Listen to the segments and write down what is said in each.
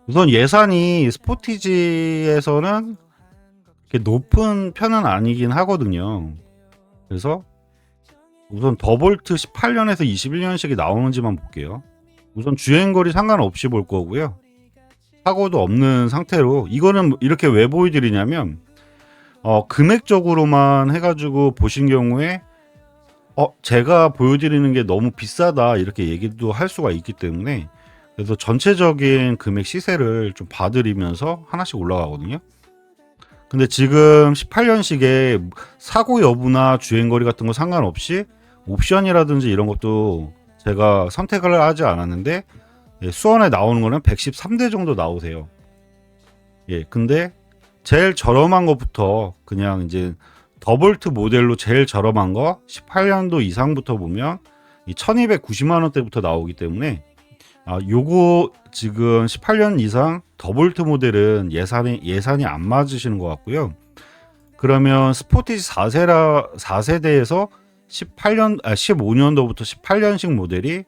우선 예산이 스포티지에서는 이렇게 높은 편은 아니긴 하거든요. 그래서 우선 더볼트 18년에서 21년식이 나오는지만 볼게요. 우선 주행거리 상관없이 볼 거고요. 사고도 없는 상태로 이거는 이렇게 왜 보여드리냐면 금액적으로만 해가지고 보신 경우에 제가 보여드리는 게 너무 비싸다 이렇게 얘기도 할 수가 있기 때문에 그래서 전체적인 금액 시세를 좀 봐드리면서 하나씩 올라가거든요. 근데 지금 18년식에 사고 여부나 주행거리 같은 거 상관없이 옵션이라든지 이런 것도 제가 선택을 하지 않았는데 수원에 나오는 거는 113대 정도 나오세요. 근데 제일 저렴한 것부터 그냥 이제 더볼트 모델로 제일 저렴한 거 18년도 이상부터 보면 이 1290만 원대부터 나오기 때문에 요거 지금 18년 이상 더볼트 모델은 예산이 안 맞으시는 것 같고요. 그러면 스포티지 4세대에서 15년도부터 18년식 모델이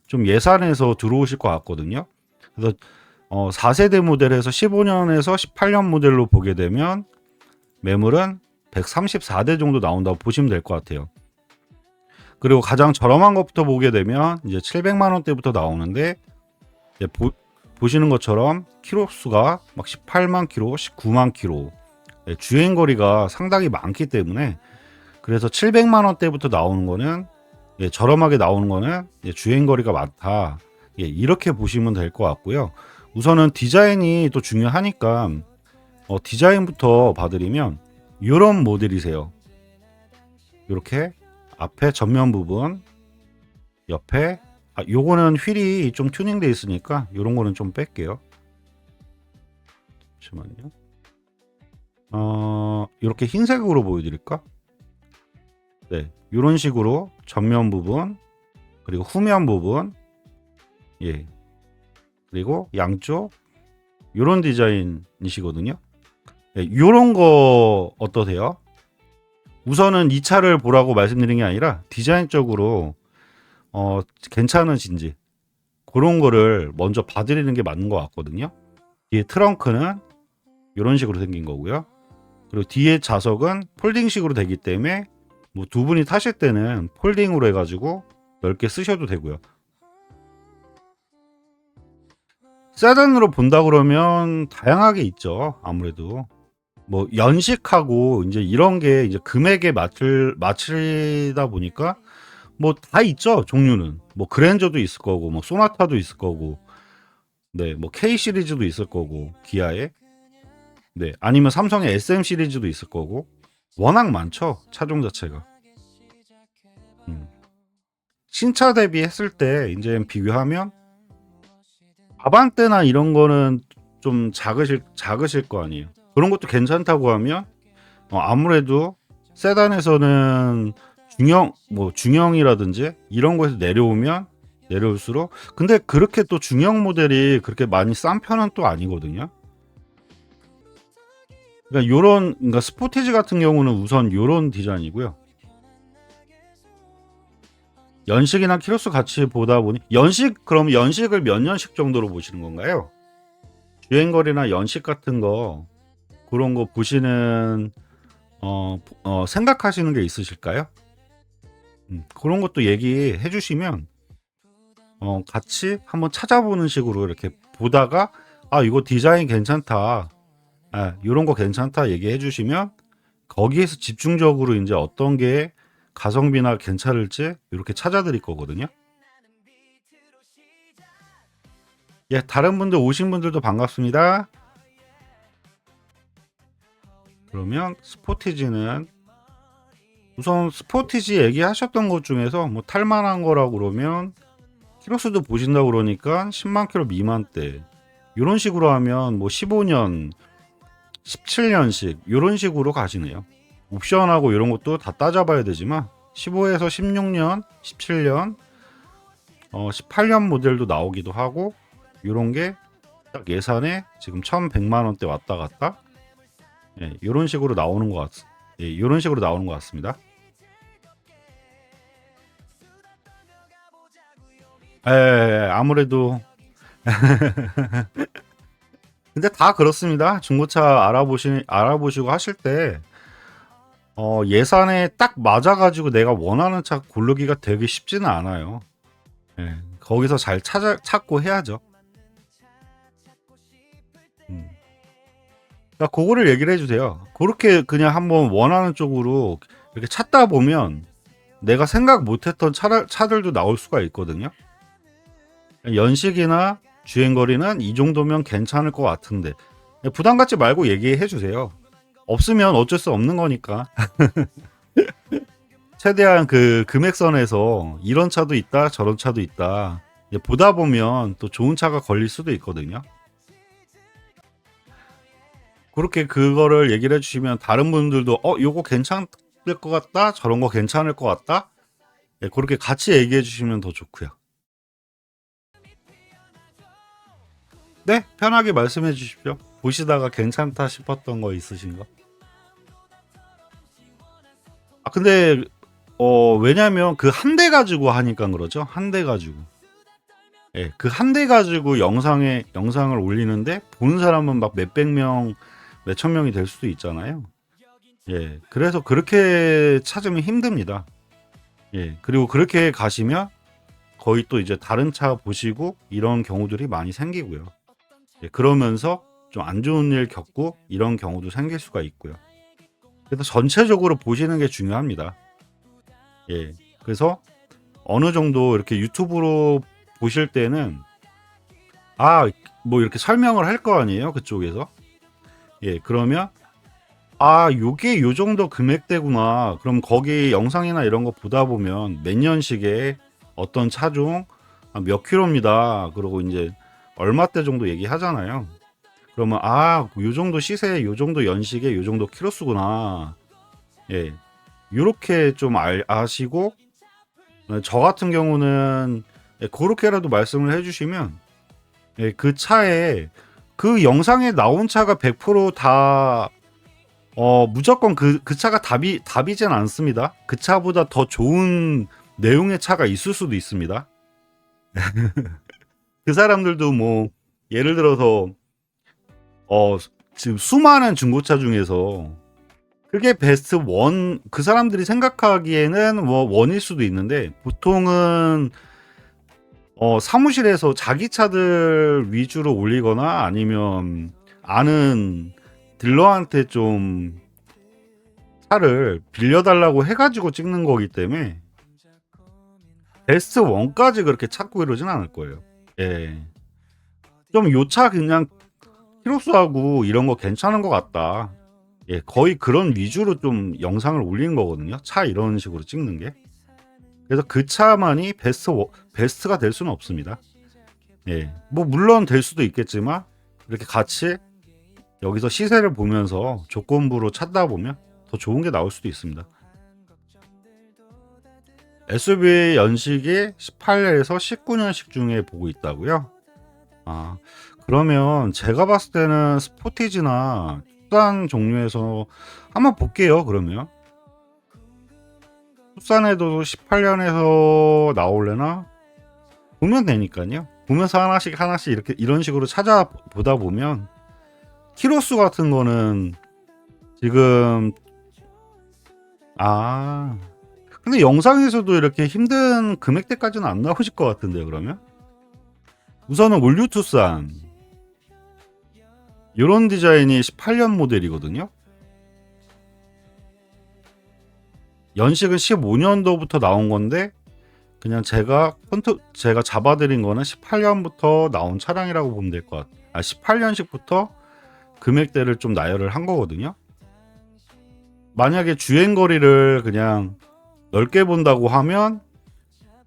좀 예산에서 들어오실 것 같거든요. 그래서 4세대 모델에서 15년에서 18년 모델로 보게 되면 매물은 134대 정도 나온다고 보시면 될 것 같아요. 그리고 가장 저렴한 것부터 보게 되면 이제 700만 원대부터 나오는데 보시는 것처럼 키로수가 막 18만 키로, 19만 키로 주행 거리가 상당히 많기 때문에 그래서 700만 원대부터 나오는 거는 저렴하게 나오는 거는 주행 거리가 많다. 이렇게 보시면 될 것 같고요. 우선은 디자인이 또 중요하니까 디자인부터 봐드리면 이런 모델이세요. 이렇게 앞에 전면 부분, 옆에 요거는 휠이 좀 튜닝돼 있으니까 이런 거는 좀 뺄게요. 잠시만요. 이렇게 흰색으로 보여드릴까? 네, 이런 식으로 전면 부분 그리고 후면 부분, 그리고 양쪽 이런 디자인이시거든요. 이런 거 어떠세요? 우선은 이 차를 보라고 말씀드린 게 아니라 디자인적으로 괜찮으신지 그런 거를 먼저 봐드리는 게 맞는 것 같거든요. 뒤에 트렁크는 이런 식으로 생긴 거고요. 그리고 뒤에 좌석은 폴딩식으로 되기 때문에 뭐 두 분이 타실 때는 폴딩으로 해가지고 넓게 쓰셔도 되고요. 세단으로 본다 그러면 다양하게 있죠. 아무래도 뭐 연식하고 이제 이런 게 이제 금액에 맞추다 보니까 뭐 다 있죠. 종류는 뭐 그랜저도 있을 거고 뭐 소나타도 있을 거고 뭐 K 시리즈도 있을 거고 기아에 아니면 삼성의 SM 시리즈도 있을 거고 워낙 많죠. 차종 자체가 신차 대비했을 때 이제 비교하면 아반떼나 이런 거는 좀 작으실 거 아니에요. 그런 것도 괜찮다고 하면 아무래도 세단에서는 중형이라든지 이런 거에서 내려올수록 근데 그렇게 또 중형 모델이 그렇게 많이 싼 편은 또 아니거든요. 그러니까 스포티지 같은 경우는 우선 요런 디자인이고요. 연식이나 키로수 같이 보다 보니 그럼 연식을 몇 년씩 정도로 보시는 건가요? 주행거리나 연식 같은 거 그런 거 보시는 생각하시는 게 있으실까요? 그런 것도 얘기해 주시면 같이 한번 찾아보는 식으로 이렇게 보다가 이거 디자인 괜찮다. 이런 거 괜찮다 얘기해 주시면 거기에서 집중적으로 이제 어떤 게 가성비나 괜찮을지 이렇게 찾아드릴 거거든요. 다른 분들 오신 분들도 반갑습니다. 그러면 스포티지는 우선 스포티지 얘기하셨던 것 중에서 뭐 탈만한 거라고 그러면 키로수도 보신다고 그러니까 10만 키로 미만대 이런 식으로 하면 뭐 15년 17년식 이런 식으로 가시네요. 옵션하고 이런 것도 다 따져봐야 되지만 15에서 16년 17년 18년 모델도 나오기도 하고 이런 게 딱 예산에 지금 1100만 원대 왔다 갔다 이런 식으로 나오는 것 이런 식으로 나오는 것 같습니다. 아무래도 근데 다 그렇습니다. 중고차 알아보시고 하실 때 예산에 딱 맞아가지고 내가 원하는 차 고르기가 되게 쉽지는 않아요. 예, 거기서 잘 찾고 해야죠. 음. 그러니까 그거를 얘기를 해주세요. 그렇게 그냥 한번 원하는 쪽으로 이렇게 찾다 보면 내가 생각 못했던 차들도 나올 수가 있거든요. 연식이나 주행거리는 이 정도면 괜찮을 것 같은데 부담 갖지 말고 얘기해 주세요. 없으면 어쩔 수 없는 거니까. 최대한 그 금액선에서 이런 차도 있다 저런 차도 있다 보다 보면 또 좋은 차가 걸릴 수도 있거든요. 그렇게 그거를 얘기를 해주시면 다른 분들도 요거 괜찮을 것 같다 저런 거 괜찮을 것 같다 그렇게 같이 얘기해 주시면 더 좋고요. 네, 편하게 말씀해 주십시오. 보시다가 괜찮다 싶었던 거 있으신 거. 근데 왜냐면 그 한 대 가지고 하니까 그러죠. 한 대 가지고. 예, 그 한 대 가지고 영상을 올리는데 보는 사람은 막 몇백 명, 몇천 명이 될 수도 있잖아요. 예, 그래서 그렇게 찾으면 힘듭니다. 예, 그리고 그렇게 가시면 거의 또 이제 다른 차 보시고 이런 경우들이 많이 생기고요. 예, 그러면서 좀 안 좋은 일 겪고 이런 경우도 생길 수가 있고요. 그래서 전체적으로 보시는 게 중요합니다. 예, 그래서 어느 정도 이렇게 유튜브로 보실 때는 뭐 이렇게 설명을 할 거 아니에요, 그쪽에서. 예, 그러면 요게 요 정도 금액대구나. 그럼 거기 영상이나 이런 거 보다 보면 몇 년식에 어떤 차종 몇 킬로입니다. 그러고 이제 얼마대 정도 얘기하잖아요. 그러면 요 정도 시세에 요 정도 연식에 요 정도 키로수구나. 예, 요렇게 좀 아시고 저 같은 경우는 그렇게라도 말씀을 해주시면 그 차에 그 영상에 나온 차가 100%다 무조건 그 차가 답이진 않습니다. 그 차보다 더 좋은 내용의 차가 있을 수도 있습니다. 그 사람들도 뭐 예를 들어서 지금 수많은 중고차 중에서 그게 베스트 원, 그 사람들이 생각하기에는 뭐 원일 수도 있는데 보통은 사무실에서 자기 차들 위주로 올리거나 아니면 아는 딜러한테 좀 차를 빌려달라고 해가지고 찍는 거기 때문에 베스트 원까지 그렇게 찾고 이러진 않을 거예요. 예. 좀 요 차 그냥 키로수하고 이런 거 괜찮은 것 같다. 예, 거의 그런 위주로 좀 영상을 올리는 거거든요. 차 이런 식으로 찍는 게. 그래서 그 차만이 베스트가 될 수는 없습니다. 예, 뭐 물론 될 수도 있겠지만 이렇게 같이 여기서 시세를 보면서 조건부로 찾다 보면 더 좋은 게 나올 수도 있습니다. SUV 연식이 18년에서 19년식 중에 보고 있다고요? 그러면 제가 봤을 때는 스포티지나 투싼 종류에서 한번 볼게요. 그러면 투싼에도 18년에서 나올래나 보면 되니까요. 보면서 하나씩 이렇게 이런 식으로 찾아보다 보면 키로수 같은 거는 지금 근데 영상에서도 이렇게 힘든 금액대까지는 안 나오실 것 같은데요. 그러면 우선은 올류 투싼 이런 디자인이 18년 모델이거든요. 연식은 15년도부터 나온 건데 그냥 제가 잡아드린 거는 18년부터 나온 차량이라고 보면 될 것 같아요. 18년식부터 금액대를 좀 나열을 한 거거든요. 만약에 주행거리를 그냥 넓게 본다고 하면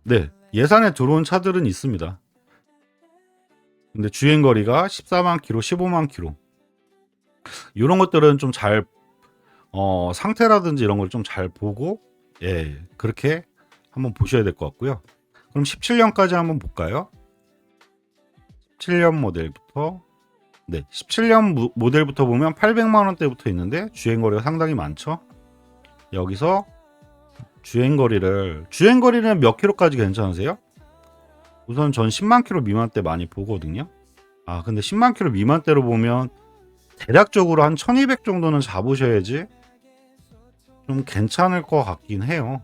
네, 예산에 들어온 차들은 있습니다. 근데 주행거리가 14만 킬로, 15만 킬로 이런 것들은 좀 잘 상태라든지 이런 걸 좀 잘 보고 그렇게 한번 보셔야 될 것 같고요. 그럼 17년까지 한번 볼까요? 17년 모델부터 17년 모델부터 보면 800만 원대부터 있는데 주행거리가 상당히 많죠. 여기서 주행거리는 몇 킬로까지 괜찮으세요? 우선 전 10만 킬로 미만대 많이 보거든요. 근데 10만 킬로 미만대로 보면 대략적으로 한 1200 정도는 잡으셔야지 좀 괜찮을 것 같긴 해요.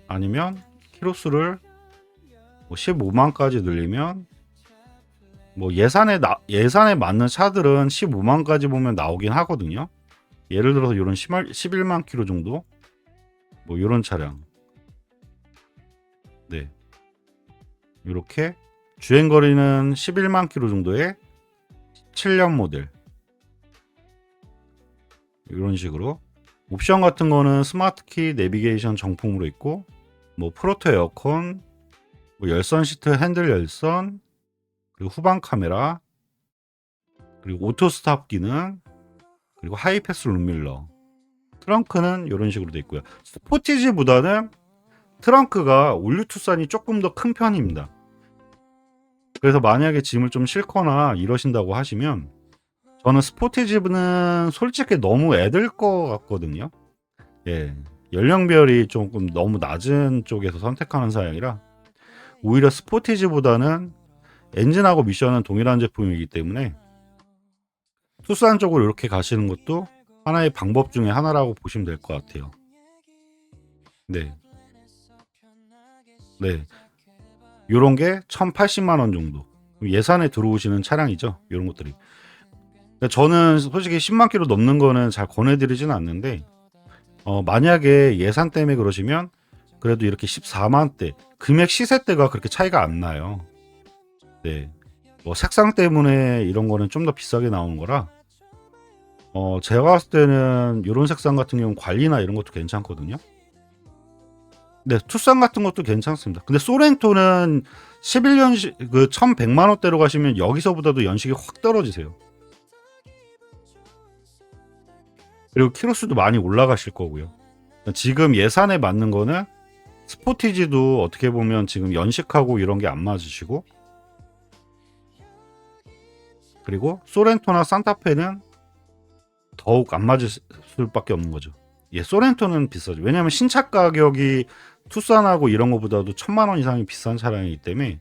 아니면 키로수를 뭐 15만까지 늘리면 뭐 예산에 맞는 차들은 15만까지 보면 나오긴 하거든요. 예를 들어서 이런 11만 킬로 정도 뭐 이런 차량. 네. 이렇게 주행거리는 11만 킬로 정도의 7년 모델. 이런 식으로 옵션 같은 거는 스마트키 내비게이션 정품으로 있고 뭐 프로토 에어컨, 뭐 열선 시트 핸들 열선, 그리고 후방 카메라, 그리고 오토 스탑 기능, 그리고 하이패스 룸밀러. 트렁크는 이런 식으로 돼 있고요. 스포티지보다는 트렁크가 올류 투싼이 조금 더 큰 편입니다. 그래서 만약에 짐을 좀 싣거나 이러신다고 하시면 저는 스포티지는 솔직히 너무 애들 것 같거든요. 예. 연령별이 조금 너무 낮은 쪽에서 선택하는 사양이라 오히려 스포티지보다는 엔진하고 미션은 동일한 제품이기 때문에 투싼 쪽으로 이렇게 가시는 것도 하나의 방법 중에 하나라고 보시면 될 것 같아요. 네. 네. 요런 게 1080만 원 정도. 예산에 들어오시는 차량이죠. 이런 것들이. 그러니까 저는 솔직히 10만 킬로 넘는 거는 잘 권해드리지는 않는데, 만약에 예산 때문에 그러시면 그래도 이렇게 14만대, 금액 시세대가 그렇게 차이가 안 나요. 네. 뭐 색상 때문에 이런 거는 좀 더 비싸게 나오는 거라, 제가 봤을 때는 이런 색상 같은 경우는 관리나 이런 것도 괜찮거든요. 네, 투싼 같은 것도 괜찮습니다. 근데 소렌토는 11년식 그 1100만 원대로 가시면 여기서보다도 연식이 확 떨어지세요. 그리고 키로수도 많이 올라가실 거고요. 지금 예산에 맞는 거는 스포티지도 어떻게 보면 지금 연식하고 이런 게 안 맞으시고, 그리고 소렌토나 산타페는 더욱 안 맞을 수밖에 없는 거죠. 예, 소렌토는 비싸죠. 왜냐하면 신차 가격이 투싼하고 이런 거보다도 1000만 원 이상이 비싼 차량이기 때문에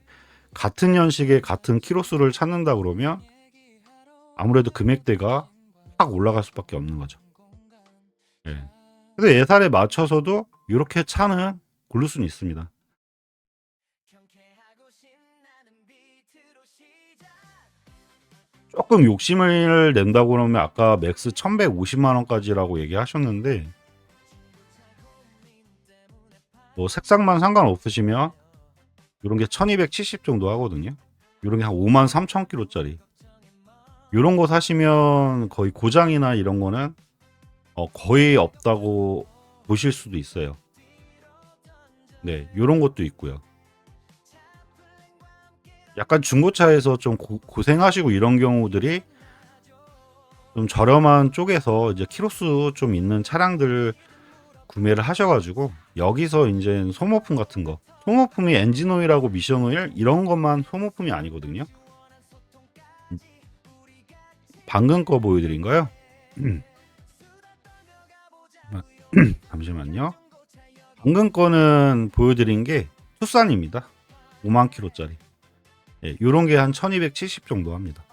같은 연식에 같은 키로수를 찾는다 그러면 아무래도 금액대가 확 올라갈 수밖에 없는 거죠. 예. 근데 예산에 맞춰서도 이렇게 차는 고를 수는 있습니다. 조금 욕심을 낸다고 그러면 아까 맥스 1150만 원까지라고 얘기하셨는데, 뭐 색상만 상관없으시면 이런 게 1270 정도 하거든요. 이런 게 한 5만 3천 킬로짜리. 이런 거 사시면 거의 고장이나 이런 거는 거의 없다고 보실 수도 있어요. 네, 이런 것도 있고요. 약간 중고차에서 좀 고생하시고 이런 경우들이 좀 저렴한 쪽에서 이제 키로수 좀 있는 차량들 구매를 하셔가지고 여기서 이제 소모품 같은 거, 소모품이 엔진오일하고 미션오일 이런 것만 소모품이 아니거든요. 방금 거 보여드린 거요. 잠시만요. 방금 거는 보여드린 게 투싼입니다. 5만 킬로짜리. 예, 요런 게 한 1270 정도 합니다.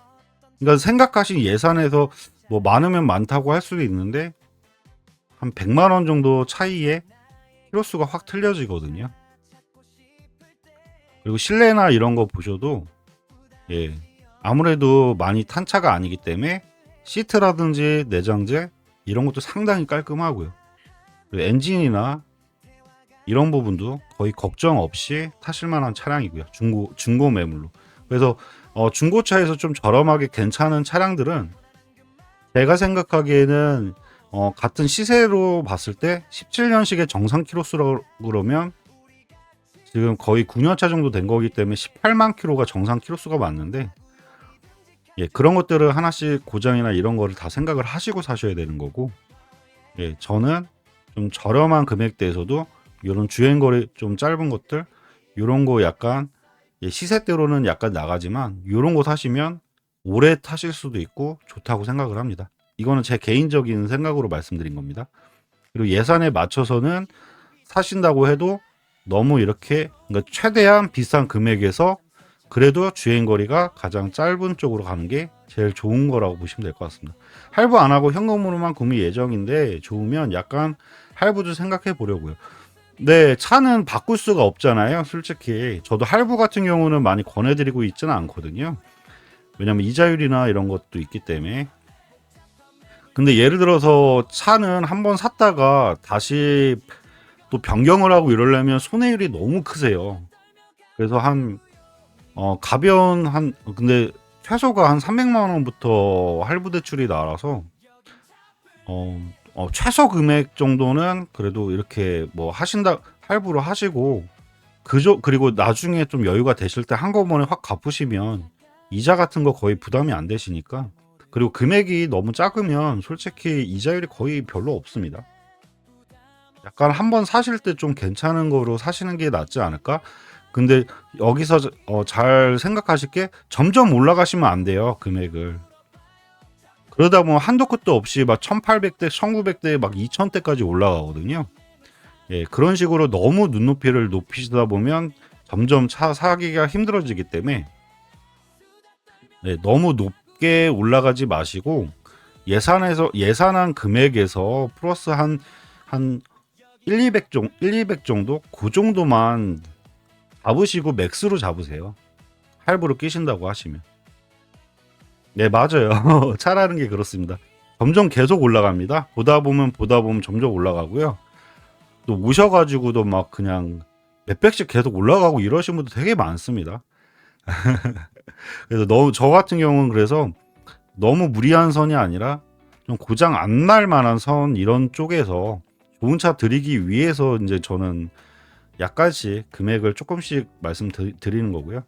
그러니까 생각하신 예산에서 뭐 많으면 많다고 할 수도 있는데 한 100만 원 정도 차이에 키로수가 확 틀려지거든요. 그리고 실내나 이런 거 보셔도 예, 아무래도 많이 탄 차가 아니기 때문에 시트라든지 내장재 이런 것도 상당히 깔끔하고요. 그리고 엔진이나 이런 부분도 거의 걱정 없이 타실 만한 차량이고요. 중고 매물로. 그래서 중고차에서 좀 저렴하게 괜찮은 차량들은 제가 생각하기에는 같은 시세로 봤을 때 17년식의 정상 키로수라고 그러면 지금 거의 9년차 정도 된 거기 때문에 18만 킬로가 정상 키로수가 맞는데, 예, 그런 것들을 하나씩 고장이나 이런 거를 다 생각을 하시고 사셔야 되는 거고, 예, 저는 좀 저렴한 금액대에서도 이런 주행거리 좀 짧은 것들, 이런 거 약간 시세대로는 약간 나가지만 이런 거 사시면 오래 타실 수도 있고 좋다고 생각을 합니다. 이거는 제 개인적인 생각으로 말씀드린 겁니다. 그리고 예산에 맞춰서는 사신다고 해도 너무 이렇게, 그러니까 최대한 비싼 금액에서 그래도 주행거리가 가장 짧은 쪽으로 가는 게 제일 좋은 거라고 보시면 될 것 같습니다. 할부 안 하고 현금으로만 구매 예정인데 좋으면 약간 할부도 생각해 보려고요. 네, 차는 바꿀 수가 없잖아요. 솔직히 저도 할부 같은 경우는 많이 권해드리고 있지는 않거든요. 왜냐면 이자율이나 이런 것도 있기 때문에. 근데 예를 들어서 차는 한번 샀다가 다시 또 변경을 하고 이러려면 손해율이 너무 크세요. 그래서 가벼운 근데 최소가 한 300만 원부터 할부 대출이 나와서 최소 금액 정도는 그래도 이렇게 뭐 하신다 할부로 하시고 그리고 나중에 좀 여유가 되실 때 한꺼번에 확 갚으시면 이자 같은 거 거의 부담이 안 되시니까. 그리고 금액이 너무 작으면 솔직히 이자율이 거의 별로 없습니다. 약간 한번 사실 때 좀 괜찮은 거로 사시는 게 낫지 않을까? 근데 여기서 잘 생각하실 게 점점 올라가시면 안 돼요, 금액을. 그러다 보면 한도 끝도 없이 막 1800대, 1900대, 막 2000대까지 올라가거든요. 예, 그런 식으로 너무 눈높이를 높이시다 보면 점점 차 사기가 힘들어지기 때문에 네, 너무 높게 올라가지 마시고 예산한 금액에서 플러스 한 1, 200 정도 그 정도만 잡으시고 맥스로 잡으세요. 할부로 끼신다고 하시면. 네, 맞아요. 차라는 게 그렇습니다. 점점 계속 올라갑니다. 보다 보면 점점 올라가고요. 또 오셔가지고도 막 그냥 몇백씩 계속 올라가고 이러신 분도 되게 많습니다. 그래서 저 같은 경우는 그래서 너무 무리한 선이 아니라 좀 고장 안 날 만한 선 이런 쪽에서 좋은 차 드리기 위해서 이제 저는 약간씩 금액을 조금씩 말씀드리는 거고요.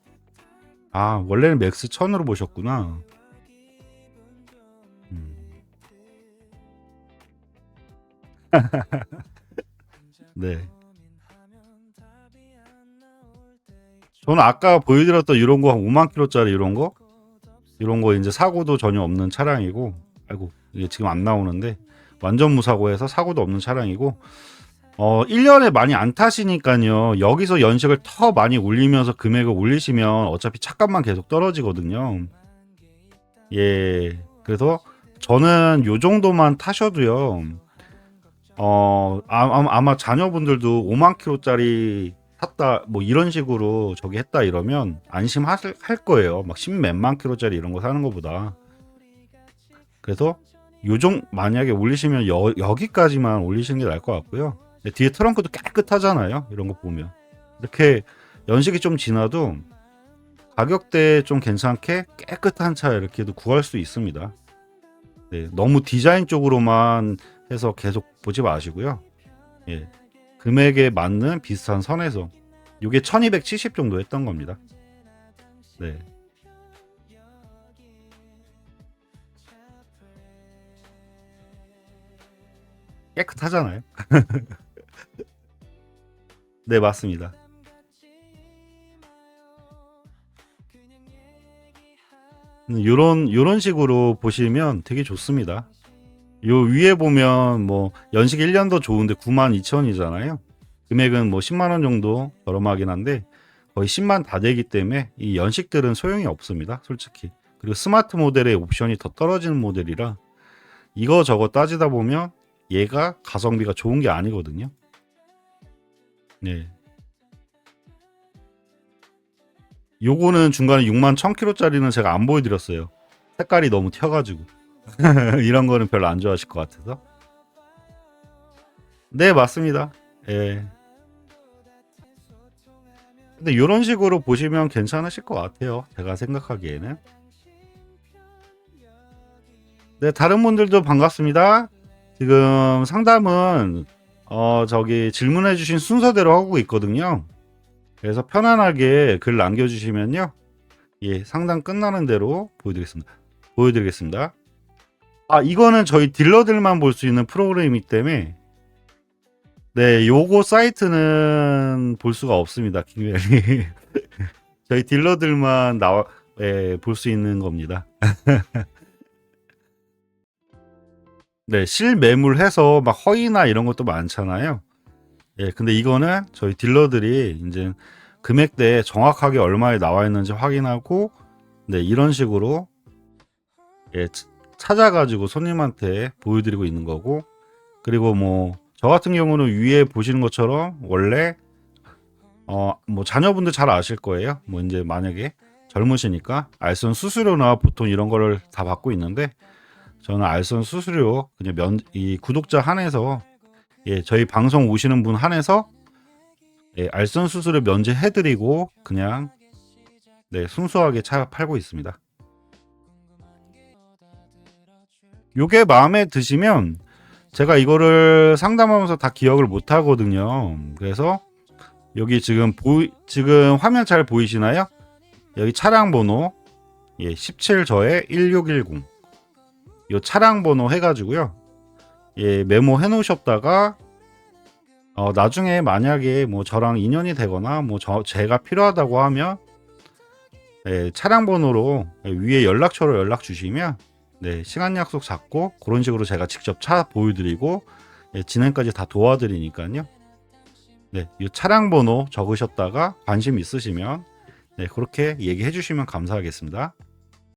아, 원래는 맥스 1000으로 보셨구나. 네. 저는 아까 보여드렸던 이런 거 한 5만 킬로짜리 이런 거 이제 사고도 전혀 없는 차량이고, 아이고 이게 지금 안 나오는데 완전 무사고해서 사고도 없는 차량이고, 1년에 많이 안 타시니까요. 여기서 연식을 더 많이 올리면서 금액을 올리시면 어차피 차값만 계속 떨어지거든요. 예. 그래서 저는 요 정도만 타셔도요. 아마 자녀분들도 5만 킬로짜리 탔다 뭐 이런 식으로 저기 했다 이러면 안심할 거예요. 막 10 몇만 킬로짜리 이런 거 사는 것보다. 그래서 만약에 올리시면 여기까지만 올리시는 게 나을 것 같고요. 뒤에 트렁크도 깨끗하잖아요. 이런 거 보면 이렇게 연식이 좀 지나도 가격대 좀 괜찮게 깨끗한 차 이렇게도 구할 수 있습니다. 네, 너무 디자인 쪽으로만 해서 계속 보지 마시고요. 예, 금액에 맞는 비슷한 선에서 이게 1270 정도 했던 겁니다. 네. 깨끗하잖아요. 네, 맞습니다. 요런 식으로 보시면 되게 좋습니다. 요 위에 보면 뭐 연식 1년 더 좋은데 92,000이잖아요. 금액은 뭐 10만 원 정도 저렴하긴 한데 거의 10만 다 되기 때문에 이 연식들은 소용이 없습니다. 솔직히. 그리고 스마트 모델의 옵션이 더 떨어지는 모델이라 이거 저거 따지다 보면 얘가 가성비가 좋은 게 아니거든요. 네. 요거는 중간에 6만 1000km짜리는 제가 안 보여드렸어요. 색깔이 너무 튀어가지고. 이런 거는 별로 안 좋아하실 것 같아서. 네, 맞습니다. 예. 근데 이런 식으로 보시면 괜찮으실 것 같아요. 제가 생각하기에는. 네, 다른 분들도 반갑습니다. 지금 상담은 저기 질문해 주신 순서대로 하고 있거든요. 그래서 편안하게 글 남겨주시면요. 예, 상담 끝나는 대로 보여드리겠습니다. 아, 이거는 저희 딜러들만 볼 수 있는 프로그램이기 때문에 네, 요거 사이트는 볼 수가 없습니다. 김웰이 저희 딜러들만 볼 수 있는 겁니다. 네, 실매물해서 막 허위나 이런 것도 많잖아요. 예, 근데 이거는 저희 딜러들이 이제 금액대에 정확하게 얼마에 나와 있는지 확인하고 네, 이런 식으로 예, 찾아가지고 손님한테 보여드리고 있는 거고, 그리고 뭐 저 같은 경우는 위에 보시는 것처럼 원래 뭐 자녀분들 잘 아실 거예요. 뭐 이제 만약에 젊으시니까 알선 수수료나 보통 이런 거를 다 받고 있는데, 저는 알선 수수료 그냥 이 구독자 한해서 예, 저희 방송 오시는 분 한해서 예, 알선 수수료 면제해드리고 그냥 네, 순수하게 차 팔고 있습니다. 요게 마음에 드시면 제가 이거를 상담하면서 다 기억을 못 하거든요. 그래서 여기 지금 화면 잘 보이시나요? 여기 차량 번호 예, 17저에 1610 요 차량 번호 해가지고요. 예, 메모해 놓으셨다가 나중에 만약에 뭐 저랑 인연이 되거나 뭐 제가 필요하다고 하면 예, 차량 번호로 위에 연락처로 연락 주시면 네, 시간 약속 잡고 그런 식으로 제가 직접 차 보여드리고 예, 진행까지 다 도와드리니까요. 네, 이 차량 번호 적으셨다가 관심 있으시면 네, 그렇게 얘기해 주시면 감사하겠습니다.